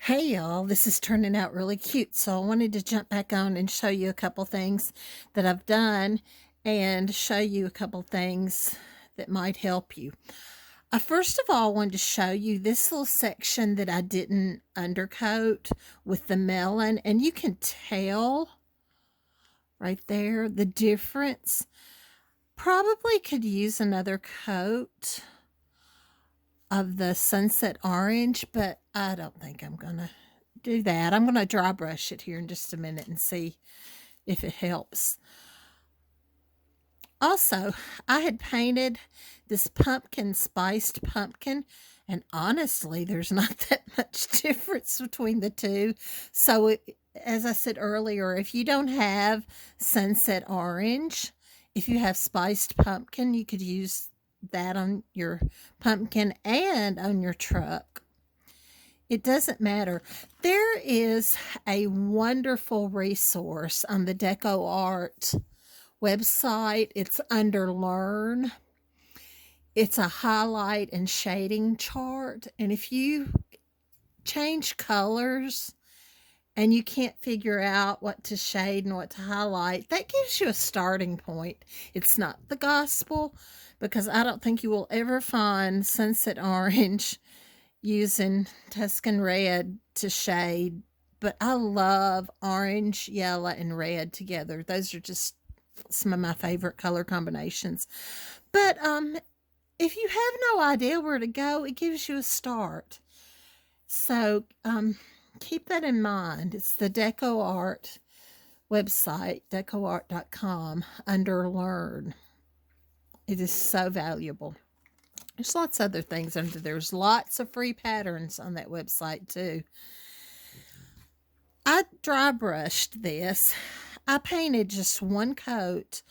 Hey y'all, this is turning out really cute. So I wanted to jump back on and show you a couple things that I've done and show you a couple things that might help you. I first of all wanted to show you this little section that I didn't undercoat with the melon, and you can tell right there the difference. Probably could use another coat of the sunset orange, but I don't think I'm gonna do that. I'm gonna dry brush it here in just a minute and see if it helps. Also, I had painted this pumpkin, spiced pumpkin, and honestly, there's not that much difference between the two. So, as I said earlier, if you don't have sunset orange, if you have spiced pumpkin, you could use that on your pumpkin and on your truck. It doesn't matter. There is a wonderful resource on the Deco Art website. It's under Learn. It's a highlight and shading chart. And if you change colors and you can't figure out what to shade and what to highlight, that gives you a starting point. It's not the gospel, because I don't think you will ever find sunset orange using Tuscan red to shade, but I love orange, yellow, and red together. Those are just some of my favorite color combinations. But if you have no idea where to go, it gives you a start. So keep that in mind. It's the Deco Art website, decoart.com, under Learn. It is so valuable. There's lots of other things under there. There's lots of free patterns on that website too. I dry brushed this. I painted just one coat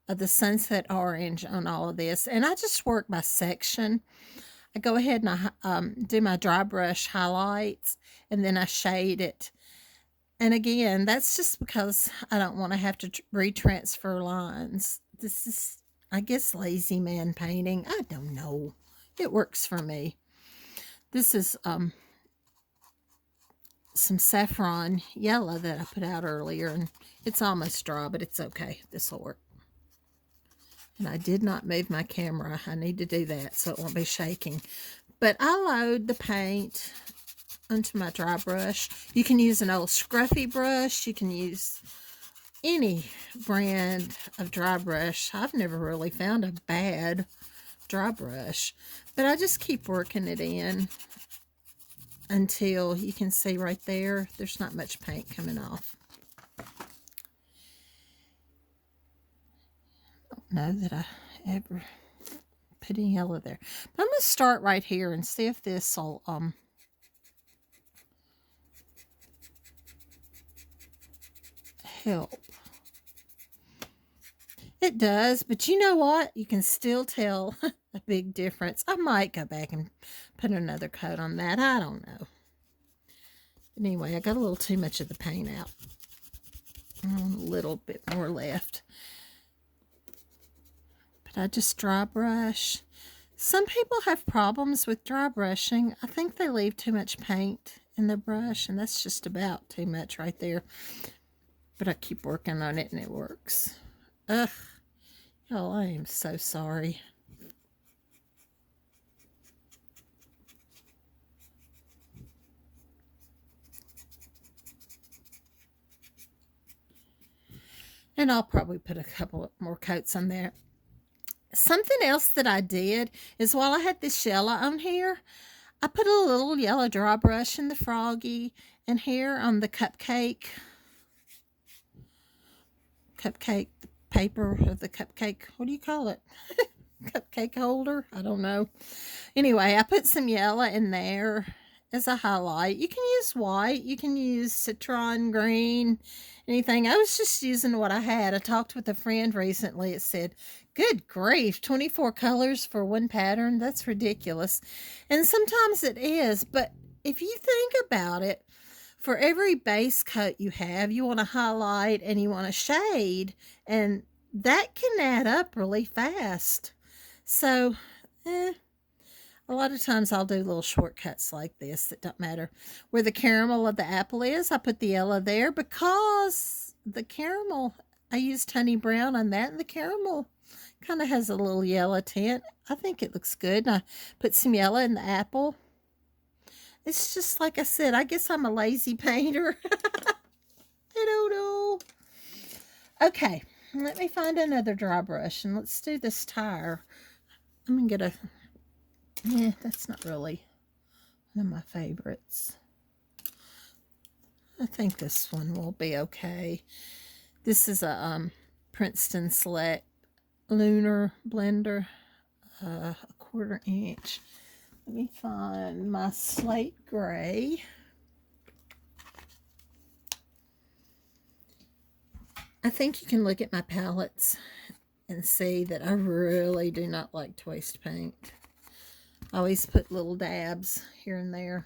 of the sunset orange on all of this, and I just work by section. I go ahead and I do my dry brush highlights, and then I shade it. And again, that's just because I don't want to have to retransfer lines. This is, I guess, lazy man painting. I don't know. It works for me. This is some saffron yellow that I put out earlier, and it's almost dry, but it's okay. This will work. And I did not move my camera. I need to do that so it won't be shaking. But I load the paint onto my dry brush. You can use an old scruffy brush. You can use any brand of dry brush. I've never really found a bad dry brush, but I just keep working it in until you can see right there, there's not much paint coming off. I don't know that I ever put any yellow there. But I'm going to start right here and see if this will help. It does, but you know what? You can still tell a big difference. I might go back and put another coat on that. I don't know. But anyway, I got a little too much of the paint out. A little bit more left. But I just dry brush. Some people have problems with dry brushing. I think they leave too much paint in the brush, and that's just about too much right there. But I keep working on it, and it works. Ugh. Y'all, I am so sorry. And I'll probably put a couple more coats on there. Something else that I did is while I had this yellow on here, I put a little yellow dry brush in the froggy and here on the cupcake paper of the cupcake. What do you call it? Cupcake holder? I don't know. Anyway, I put some yellow in there as a highlight. You can use white. You can use citron green, anything. I was just using what I had. I talked with a friend recently. It said, good grief, 24 colors for one pattern? That's ridiculous. And sometimes it is, but if you think about it, for every base coat you have, you want to highlight and you want to shade, and that can add up really fast. So, A lot of times I'll do little shortcuts like this that don't matter. Where the caramel of the apple is, I put the yellow there because the caramel, I used honey brown on that, and the caramel kind of has a little yellow tint. I think it looks good. And I put some yellow in the apple. It's just like I said, I guess I'm a lazy painter. I don't know. Okay, let me find another dry brush and let's do this tire. I'm going to get a... Yeah, that's not really one of my favorites. I think this one will be okay. This is a Princeton Select Lunar Blender, a 1/4 inch. Let me find my slate gray. I think you can look at my palettes and see that I really do not like to waste paint. I always put little dabs here and there.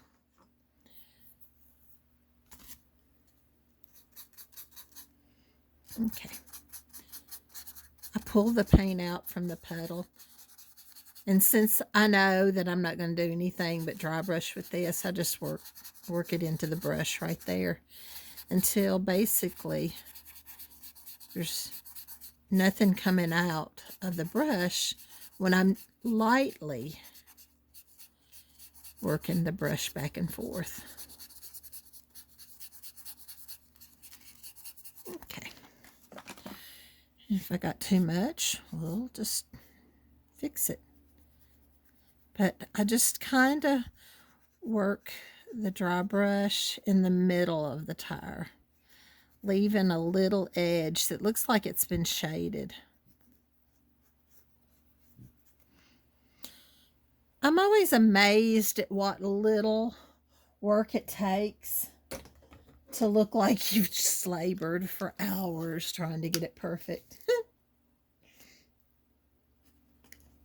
Okay. I pull the paint out from the puddle. And since I know that I'm not going to do anything but dry brush with this, I just work it into the brush right there until basically there's nothing coming out of the brush when I'm lightly working the brush back and forth. Okay. If I got too much, we'll just fix it. But I just kind of work the dry brush in the middle of the tire, leaving a little edge that looks like it's been shaded. I'm always amazed at what little work it takes to look like you've just labored for hours trying to get it perfect.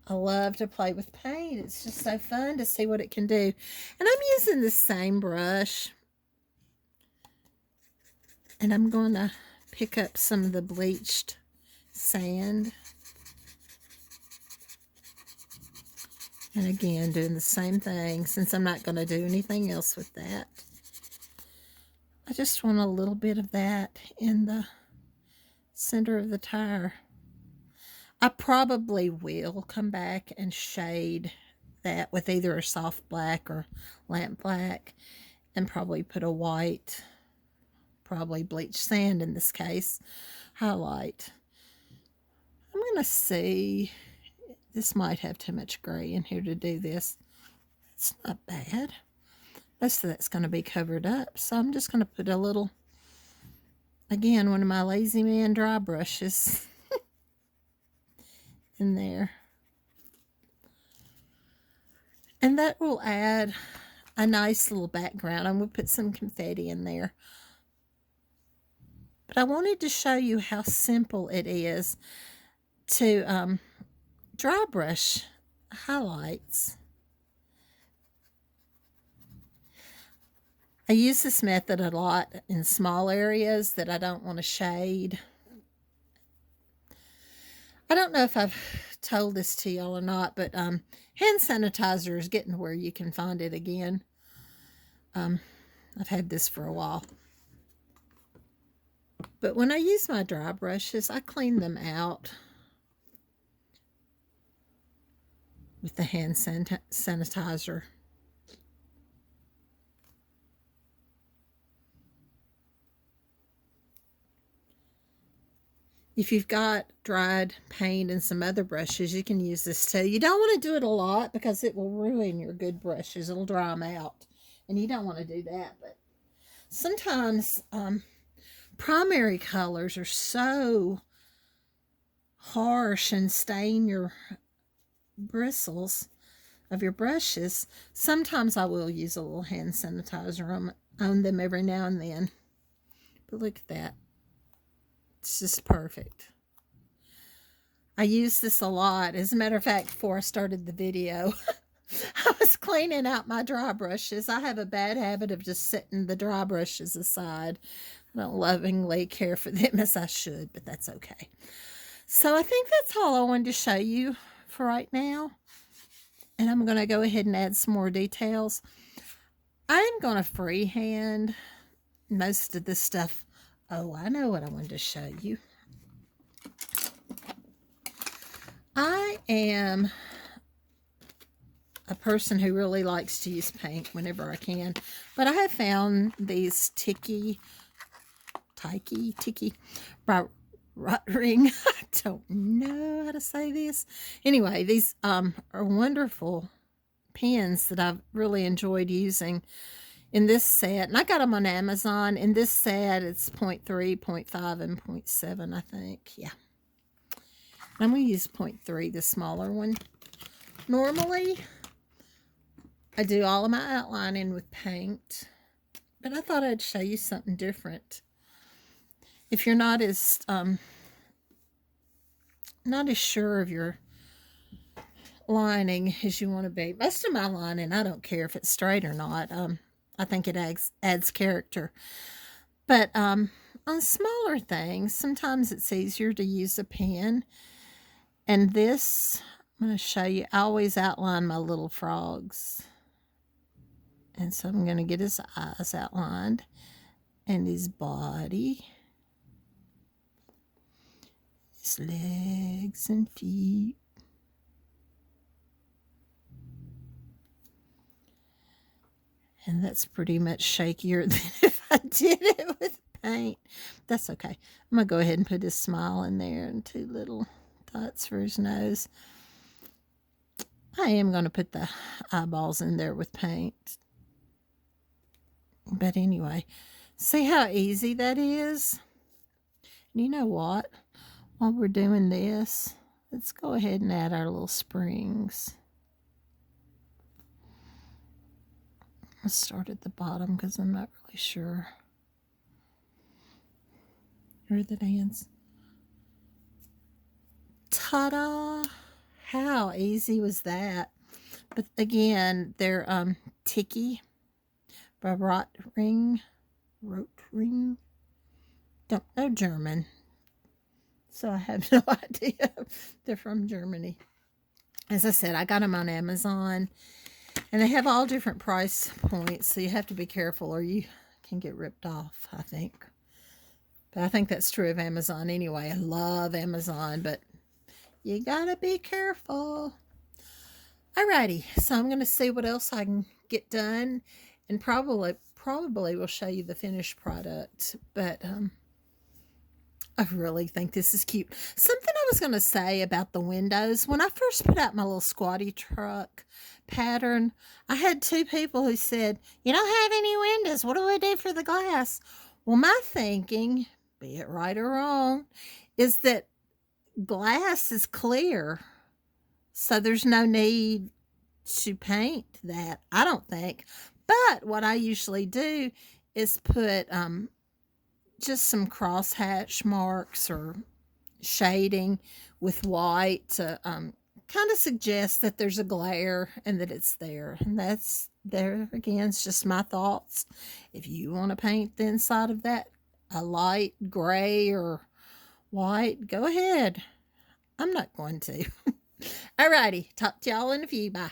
I love to play with paint. It's just so fun to see what it can do. And I'm using the same brush. And I'm going to pick up some of the bleached sand. And again, doing the same thing since I'm not going to do anything else with that. I just want a little bit of that in the center of the tire. I probably will come back and shade that with either a soft black or lamp black and probably put a white, probably bleached sand in this case, highlight. I'm going to see... This might have too much gray in here to do this. It's not bad. Most of that's going to be covered up. So I'm just going to put a little, again, one of my lazy man dry brushes in there. And that will add a nice little background. I'm going to put some confetti in there. But I wanted to show you how simple it is to... dry brush highlights. I use this method a lot in small areas that I don't want to shade. I don't know if I've told this to y'all or not, but hand sanitizer is getting where you can find it again. I've had this for a while. But when I use my dry brushes, I clean them out with the hand sanitizer. If you've got dried paint and some other brushes, you can use this too. You don't want to do it a lot because it will ruin your good brushes. It'll dry them out. And you don't want to do that. But sometimes primary colors are so harsh and stain your bristles of your brushes. Sometimes I will use a little hand sanitizer on them every now and then. But look at that. It's just perfect. I use this a lot. As a matter of fact, before I started the video, I was cleaning out my dry brushes. I have a bad habit of just setting the dry brushes aside. I don't lovingly care for them as I should, but that's okay. So I think that's all I wanted to show you for right now. And I'm going to go ahead and add some more details. I'm going to freehand most of this stuff. Oh, I know what I wanted to show you. I am a person who really likes to use paint whenever I can, but I have found these Tiki by Ring. I don't know how to say this. Anyway, these are wonderful pens that I've really enjoyed using in this set. And I got them on Amazon. In this set, it's 0.3, 0.5, and 0.7, I think. Yeah. I'm going to use 0.3, the smaller one. Normally, I do all of my outlining with paint, but I thought I'd show you something different. If you're not as sure of your lining as you want to be, most of my lining, I don't care if it's straight or not. I think it adds character. But on smaller things, sometimes it's easier to use a pen. And this, I'm going to show you, I always outline my little frogs. And so I'm going to get his eyes outlined and his body, his legs and feet. And that's pretty much shakier than if I did it with paint. That's okay. I'm going to go ahead and put his smile in there and 2 little dots for his nose. I am going to put the eyeballs in there with paint. But anyway, see how easy that is? And you know what? While we're doing this, let's go ahead and add our little springs. Let's start at the bottom because I'm not really sure where that ends. Ta-da! How easy was that? But again, they're Tiki by Rotring. Don't know German, so I have no idea. They're from Germany. As I said, I got them on Amazon, and they have all different price points, so you have to be careful or you can get ripped off, I think. But I think that's true of Amazon anyway. I love Amazon, but you gotta be careful. Alrighty, so I'm gonna see what else I can get done, and probably will show you the finished product. But I really think this is cute. Something I was gonna say about the windows. When I first put out my little squatty truck pattern, I had 2 people who said, "You don't have any windows. What do I do for the glass?" Well, my thinking, be it right or wrong, is that glass is clear, so there's no need to paint that, I don't think. But what I usually do is put just some crosshatch marks or shading with white to kind of suggest that there's a glare and that it's there. And that's, there again, it's just my thoughts. If you want to paint the inside of that a light gray or white, go ahead. I'm not going to. Alrighty, talk to y'all in a few. Bye.